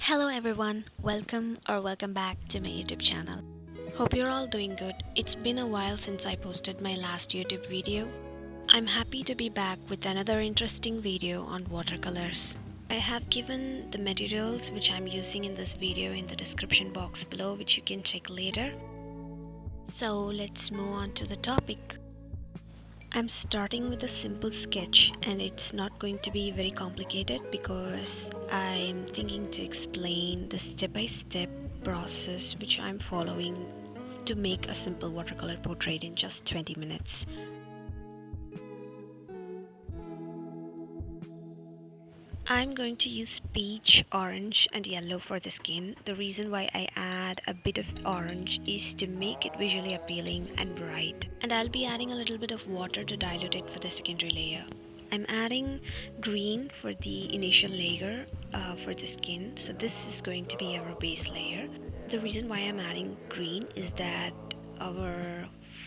Hello everyone, welcome back to my YouTube channel. Hope you're all doing good. It's been a while since I posted my last YouTube video. I'm happy to be back with another interesting video on watercolors. I have given the materials which I'm using in this video in the description box below, which you can check later. So let's move on to the topic. I'm starting with a simple sketch and it's not going to be very complicated because I'm thinking to explain the step-by-step process which I'm following to make a simple watercolor portrait in just 20 minutes. I'm going to use peach, orange and yellow for the skin. The reason why I add a bit of orange is to make it visually appealing and bright. And I'll be adding a little bit of water to dilute it for the secondary layer. I'm adding green for the initial layer for the skin. So this is going to be our base layer. The reason why I'm adding green is that our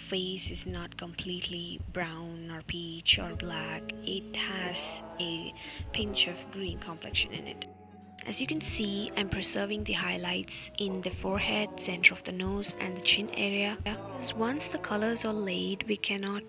face is not completely brown or peach or black. It has a pinch of green complexion in it. As you can see, I'm preserving the highlights in the forehead, center of the nose and the chin area, because once the colors are laid we cannot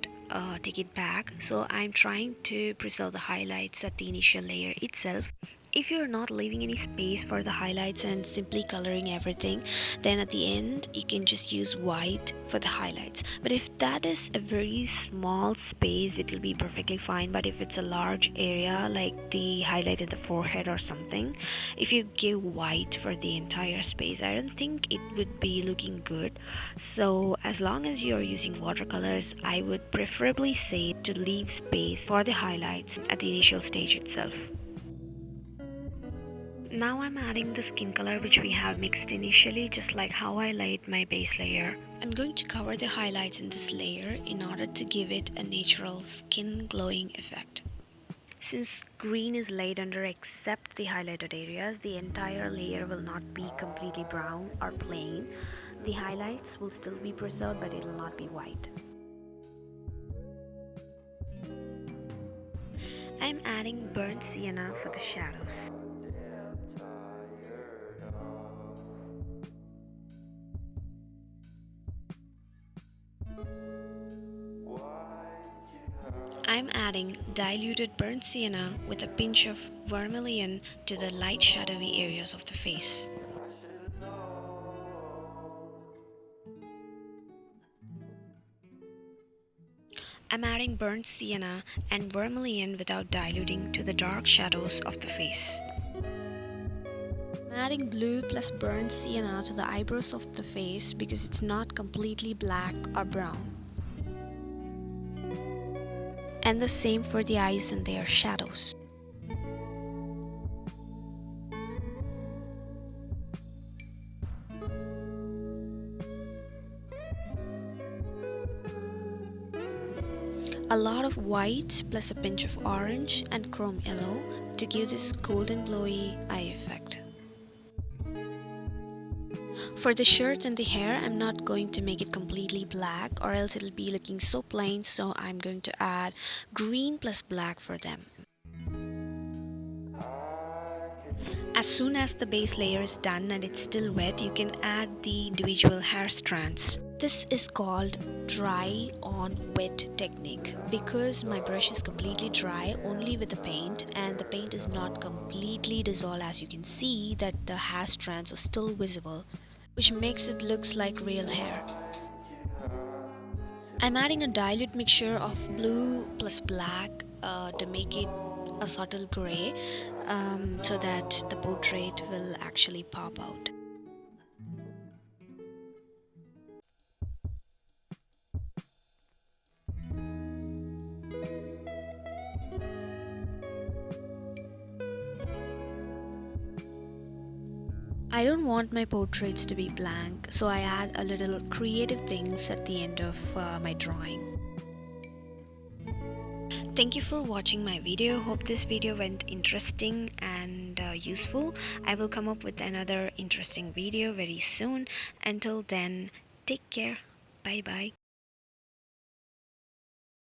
take it back. So I'm trying to preserve the highlights at the initial layer itself. If you're not leaving any space for the highlights and simply coloring everything, then at the end you can just use white for the highlights. But if that is a very small space, it will be perfectly fine. But if it's a large area like the highlight in the forehead or something, if you give white for the entire space, I don't think it would be looking good. So as long as you're using watercolors, I would preferably say to leave space for the highlights at the initial stage itself. Now I'm adding the skin color which we have mixed initially, just like how I laid my base layer. I'm going to cover the highlights in this layer in order to give it a natural skin glowing effect. Since green is laid under except the highlighted areas, the entire layer will not be completely brown or plain. The highlights will still be preserved, but it will not be white. I'm adding burnt sienna for the shadows. I'm adding diluted burnt sienna with a pinch of vermilion to the light shadowy areas of the face. I'm adding burnt sienna and vermilion without diluting to the dark shadows of the face. I'm adding blue plus burnt sienna to the eyebrows of the face because it's not completely black or brown. And the same for the eyes and their shadows. A lot of white plus a pinch of orange and chrome yellow to give this golden glowy eye effect. For the shirt and the hair, I'm not going to make it completely black or else it'll be looking so plain, so I'm going to add green plus black for them. As soon as the base layer is done and it's still wet, you can add the individual hair strands. This is called dry on wet technique because my brush is completely dry only with the paint and the paint is not completely dissolved. As you can see that the hair strands are still visible, which makes it looks like real hair. I'm adding a dilute mixture of blue plus black to make it a subtle gray so that the portrait will actually pop out. I don't want my portraits to be blank, so I add a little creative things at the end of my drawing. Thank you for watching my video. Hope this video went interesting and useful. I will come up with another interesting video very soon. Until then, take care. Bye bye.